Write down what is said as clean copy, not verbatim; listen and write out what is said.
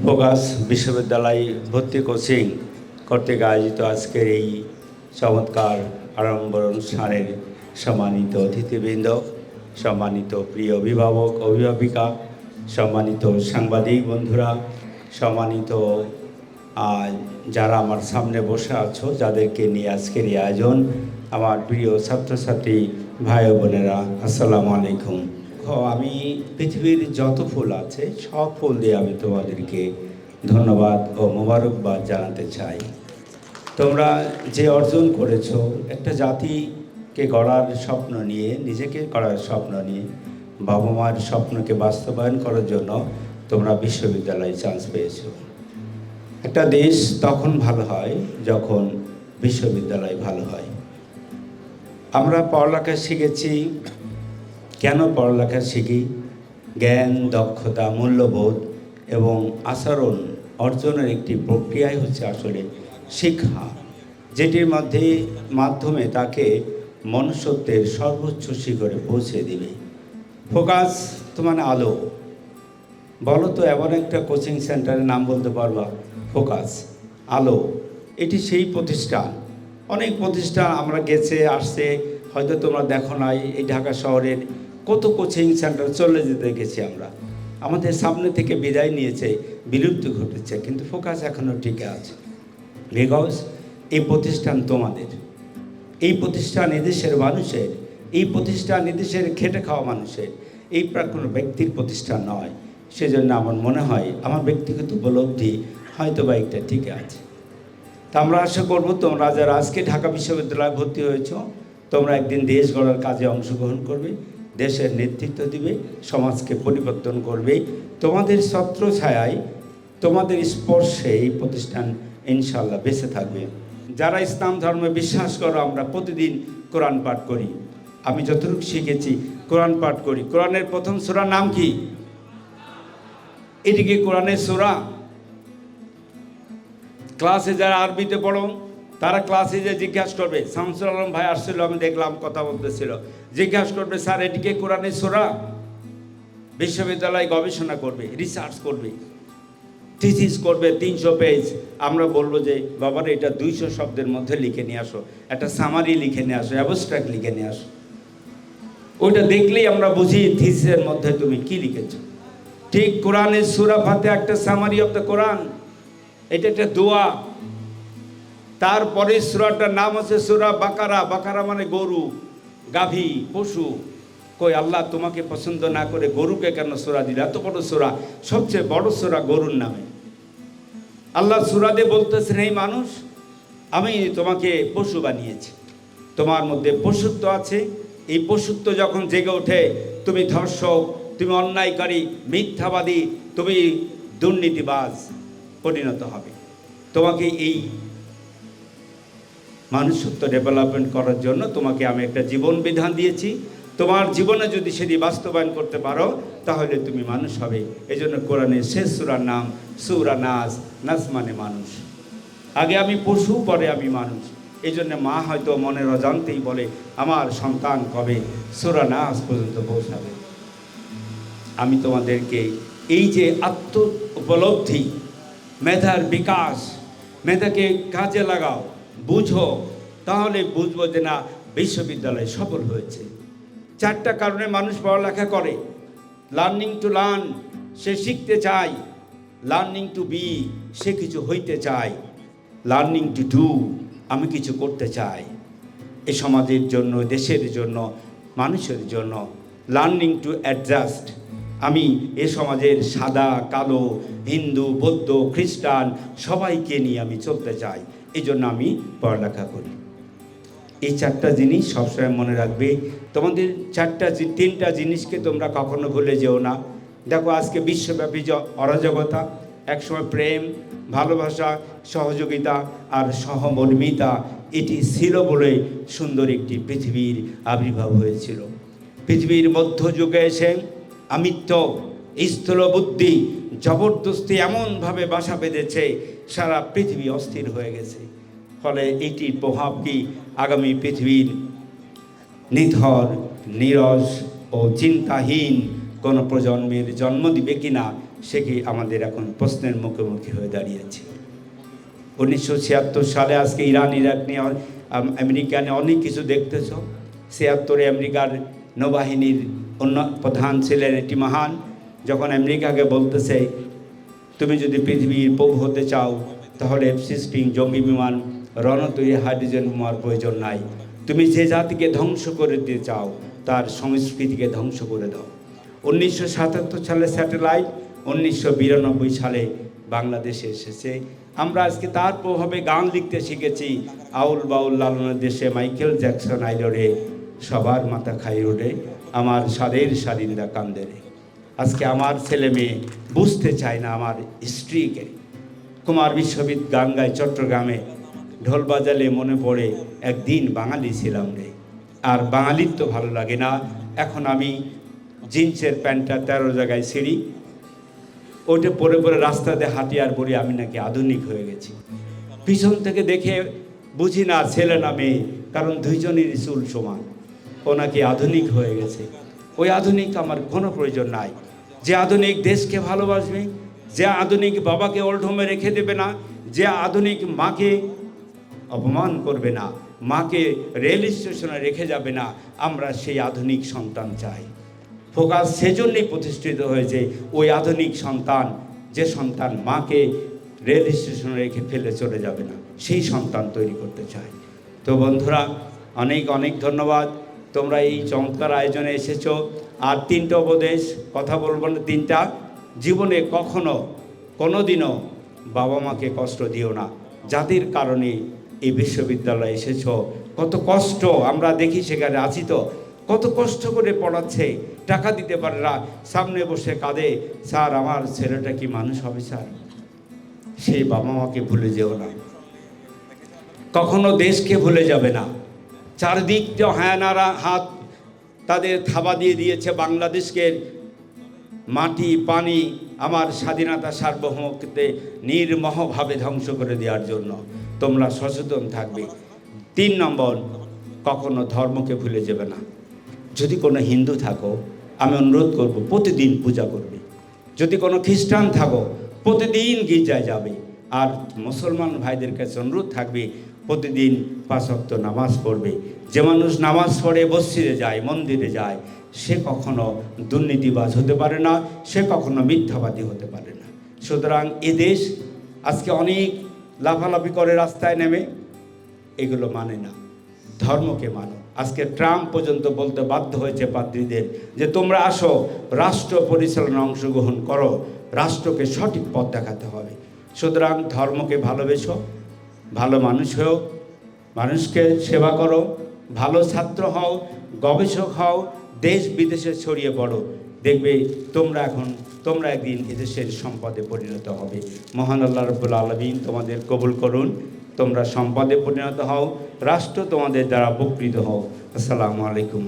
Focus বিশ্ববিদ্যালয় ভর্তি coaching কর্তৃক আয়োজিত আজকের এই চমৎকার আড়ম্বর অনুষ্ঠানের সম্মানিত অতিথিবৃন্দ, সম্মানিত প্রিয় অভিভাবক অভিভাবিকা, সম্মানিত সাংবাদিক বন্ধুরা, সম্মানিত যারা আমার সামনে বসে আছো, যাদেরকে নিয়ে আজকের এই আয়োজন, আমার প্রিয় ছাত্রছাত্রী ভাই বোনেরা, আসসালামু আলাইকুম। আমি পৃথিবীর যত ফুল আছে সব ফুল দিয়ে আমি তোমাদেরকে ধন্যবাদ ও মোবারকবাদ জানাতে চাই। তোমরা যে অর্জন করেছো, একটা জাতিকে গড়ার স্বপ্ন নিয়ে, নিজেকে গড়ার স্বপ্ন নিয়ে, বাবা মার স্বপ্নকে বাস্তবায়ন করার জন্য তোমরা বিশ্ববিদ্যালয়ে চান্স পেয়েছো। একটা দেশ তখন ভালো হয় যখন বিশ্ববিদ্যালয় ভালো হয়। আমরা পড়ালেখা শিখেছি। কেন পড়ালেখা শিখি? জ্ঞান, দক্ষতা, মূল্যবোধ এবং আচরণ অর্জনের একটি প্রক্রিয়াই হচ্ছে আসলে শিক্ষা, যেটির মাধ্যমে তাকে মনুষ্যত্বের সর্বোচ্চ শিখরে পৌঁছে দিবে। ফোকাস তো মানে আলো। বলো তো এমন একটা কোচিং সেন্টারের নাম বলতে পারবা? ফোকাস, আলো। এটি সেই প্রতিষ্ঠান। অনেক প্রতিষ্ঠান আমরা গেছে আসছে, হয়তো তোমরা দেখো নাই। এই ঢাকা শহরের কত কোচিং সেন্টার চলে যেতে গেছি আমরা, আমাদের সামনে থেকে বিদায় নিয়েছে, বিলুপ্তি ঘটেছে, কিন্তু ফোকাস এখনও টিকে আছে। বিকজ এই প্রতিষ্ঠান তোমাদের, এই প্রতিষ্ঠান এদেশের মানুষের, এই প্রতিষ্ঠান এদেশের খেটে খাওয়া মানুষের, এই কোনো ব্যক্তির প্রতিষ্ঠান নয়। সেজন্য আমার মনে হয়, আমার ব্যক্তিগত উপলব্ধি হয়তো বা একটা টিকে আছে। তা আমরা আশা করব তোমরা যারা আজকে ঢাকা বিশ্ববিদ্যালয়ে ভর্তি হয়েছ, তোমরা একদিন দেশ গড়ার কাজে অংশগ্রহণ করবে, দেশের নেতৃত্ব দিবে, সমাজকে পরিবর্তন করবে। তোমাদের ছত্রছায়ায়, তোমাদের স্পর্শে এই প্রতিষ্ঠান ইনশাআল্লাহ বেঁচে থাকবে। যারা ইসলাম ধর্মে বিশ্বাস করো, আমরা প্রতিদিন কোরআন পাঠ করি। আমি যতটুকু শিখেছি কোরআন পাঠ করি। কোরআনের প্রথম সূরার নাম কি? এটিকে কোরআনের সূরা। ক্লাসে যারা আরবিতে পড়ো, তারা ক্লাসে যে জিজ্ঞাসা করবে, শামসুল আলম ভাই আসছিল, আমি দেখলাম কথা বলতেছিল, জিজ্ঞাসা করবে, স্যার এটিকে কোরআনের সূরা? বিশ্ববিদ্যালয়ে গবেষণা করবে, রিসার্চ করবে, থিসিস করবে 300 পেজ। আমরা বলবো যে বাবার এটা 200 শব্দের মধ্যে লিখে নিয়ে আসো, একটা সামারি লিখে নিয়ে আসো, অ্যাবস্ট্রাক্ট লিখে নিয়ে আসো। ওইটা দেখলেই আমরা বুঝি থিসিসের মধ্যে তুমি কি লিখেছো। ঠিক কোরআনের সূরা ফাতিহা একটা সামারি অফ দ্য কোরআন, এটা একটা দোয়া। তারপরে সূরাটার নাম হচ্ছে সূরা বাকারা। বাকারা মানে গরু, গাভী, পশু। কই আল্লাহ তোমাকে পছন্দ না করে গরুকে কেন সূরা দিল? এত বড় সূরা, সবচেয়ে বড় সূরা গরুর নামে। আল্লাহ সূরা দিয়ে বলতেছেন, এই মানুষ, আমি তোমাকে পশু বানিয়েছি, তোমার মধ্যে পশুত্ব আছে। এই পশুত্ব যখন জেগে ওঠে, তুমি ধর্ষক, তুমি অন্যায়কারী, মিথ্যাবাদী, তুমি দুর্নীতিবাজ পরিণত হবে। তোমাকে এই মানুষত্ব ডেভেলপমেন্ট করার জন্য তোমাকে আমি একটা জীবন বিধান দিয়েছি। তোমার জীবনে যদি সেটি বাস্তবায়ন করতে পারো, তাহলে তুমি মানুষ হবে। এই জন্য কোরআনের শেষ সূরার নাম সূরা নাস। নাস মানে মানুষ। আগে আমি পশু, পরে আমি মানুষ। এই জন্য মা হয়তো মনের অজান্তেই বলে, আমার সন্তান কবে সূরা নাস পর্যন্ত পৌঁছাবে। আমি তোমাদেরকে এই যে আত্ম উপলব্ধি, মেধার বিকাশ, মেধাকে কাজে লাগাও, বুঝো, তাহলে বুঝবো যে না, বিশ্ববিদ্যালয় সফল হয়েছে। 4টা কারণে মানুষ পড়ালেখা করে। লার্নিং টু লার্ন, সে শিখতে চায়। লার্নিং টু বি, সে কিছু হইতে চায়। লার্নিং টু ডু, আমি কিছু করতে চাই এই সমাজের জন্য, দেশের জন্য, মানুষের জন্য। লার্নিং টু অ্যাডজাস্ট, আমি এ সমাজের সাদা কালো, হিন্দু বৌদ্ধ খ্রিস্টান সবাইকে নিয়ে আমি চলতে চাই। এই জন্য আমি পড়ালেখা করি। এই 4টা জিনিস সবসময় মনে রাখবে। তোমাদের 3টা জিনিসকে তোমরা কখনো ভুলে যেও না। দেখো আজকে বিশ্বব্যাপী অরাজকতা, একসময় প্রেম, ভালোবাসা, সহযোগিতা আর সহমর্মিতা, এটি ছিল বলে সুন্দর একটি পৃথিবীর আবির্ভাব হয়েছিল। পৃথিবীর মধ্যযুগে এসে আমিত্ব, স্থূলবুদ্ধি, জবরদস্তি এমনভাবে বাসা বেঁধেছে, সারা পৃথিবী অস্থির হয়ে গেছে। ফলে এটির প্রভাব কি আগামী পৃথিবীর নিথর, নীরস ও চিন্তাহীন কোনো প্রজন্মের জন্ম দিবে কিনা, সে কি আমাদের এখন প্রশ্নের মুখোমুখি হয়ে দাঁড়িয়েছে। 1976 সালে আজকে ইরান ইরাক নিয়ে আমেরিকা নিয়ে অনেক কিছু দেখতেছ। 76-এ আমেরিকার নৌবাহিনীর অন্য প্রধান ছিলেন এটি মহান, যখন আমেরিকাকে বলতেছে তুমি যদি পৃথিবীর প্রভু হতে চাও তাহলে F-16 জঙ্গি বিমান, রণতরী, হাইড্রোজেন বোমার প্রয়োজন নাই। তুমি যে জাতিকে ধ্বংস করে দিতে চাও তার সংস্কৃতিকে ধ্বংস করে দাও। 1977 সালে স্যাটেলাইট, 1992 সালে বাংলাদেশে এসেছে। আমরা আজকে তার প্রভাবে গান লিখতে শিখেছি। আউল বাউল লালনের দেশে মাইকেল জ্যাকসন আইলরে, সবার মাথা খাই ওঠে আমার স্বাদের স্বাধীনতা কান্দে রে। আজকে আমার ছেলে মেয়ে বুঝতে চায় না আমার স্ত্রীকে। কুমার বিশ্ববিদ্যালয় গান গায় চট্টগ্রামে, ঢোল বাজালে মনে পড়ে একদিন বাঙালি ছিলাম রে। আর বাঙালির তো ভালো লাগে না। এখন আমি জিন্সের প্যান্টটা 13 জায়গায় ছিঁড়ি, ওইটা পরে পরে রাস্তাতে হাঁটি আর বলি আমি নাকি আধুনিক হয়ে গেছি। পিছন থেকে দেখে বুঝি না ছেলে না মেয়ে, কারণ দুইজনেরই চুল সমান। ও নাকি আধুনিক হয়ে গেছে। ওই আধুনিক আমার কোনো প্রয়োজন নাই। যে আধুনিক দেশকে ভালোবাসবে, যে আধুনিক বাবাকে ওল্ডহোমে রেখে দেবে না, যে আধুনিক মাকে অপমান করবে না, মাকে রেল স্টেশনে রেখে যাবে না, আমরা সেই আধুনিক সন্তান চাই। ফোকাস সেজন্যই প্রতিষ্ঠিত হয়েছে, ওই আধুনিক সন্তান, যে সন্তান মাকে রেল স্টেশনে রেখে ফেলে চলে যাবে না, সেই সন্তান তৈরি করতে চাই। তো বন্ধুরা, অনেক অনেক ধন্যবাদ, তোমরা এই চমৎকার আয়োজনে এসেছো। আর 3টা উপদেশ কথা বলবো না, 3টা। জীবনে কখনো কোনোদিনও বাবা মাকে কষ্ট দিও না। যাদের কারণে এই বিশ্ববিদ্যালয়ে এসেছো, কত কষ্ট আমরা দেখি, সেখানে আছি তো, কত কষ্ট করে পড়াচ্ছে, টাকা দিতে পারে না, সামনে বসে কাঁদে, স্যার আমার ছেলেটা কি মানুষ হবে স্যার। সেই বাবা মাকে ভুলে যেও না, কখনো দেশকে ভুলে যাবে না। চারদিকটা হায়ানারা হাত তাদের থাবা দিয়ে দিয়েছে বাংলাদেশকে মাটি পানি আমার স্বাধীনতা সার্বভৌমত্বে নির্মমভাবে ধ্বংস করে দেওয়ার জন্য। তোমরা সচেতন থাকবে। 3 নম্বর, কখনো ধর্মকে ভুলে যাবে না। যদি কোনো হিন্দু থাকো, আমি অনুরোধ করব প্রতিদিন পূজা করবে। যদি কোনো খ্রিস্টান থাকো, প্রতিদিন গির্জায় যাবে। আর মুসলমান ভাইদের কাছে অনুরোধ থাকবে প্রতিদিন 5 ওয়াক্ত নামাজ পড়বে। যে মানুষ নামাজ পড়ে মসজিদে যায়, মন্দিরে যায়, সে কখনো দুর্নীতিবাজ হতে পারে না, সে কখনো মিথ্যাবাদী হতে পারে না। সুতরাং এদেশ আজকে অনেক লাফালাফি করে রাস্তায় নেমে, এগুলো মানে না, ধর্মকে মানো। আজকে ট্রাম্প পর্যন্ত বলতে বাধ্য হয়েছে পাদ্রীদের যে তোমরা আসো, রাষ্ট্র পরিচালনা অংশগ্রহণ করো, রাষ্ট্রকে সঠিক পথ দেখাতে হবে। সুতরাং ধর্মকে ভালোবেসো, ভালো মানুষ হও, মানুষকে সেবা করো, ভালো ছাত্র হও, গবেষক হও, দেশ বিদেশে ছড়িয়ে পড়ো। দেখবে তোমরা একদিন এদেশের সম্পদে পরিণত হবে। মহান আল্লাহ রাব্বুল আলামিন তোমাদের কবুল করুন। তোমরা সম্পদে পরিণত হও, রাষ্ট্র তোমাদের দ্বারা উপকৃত হও। আসসালামু আলাইকুম।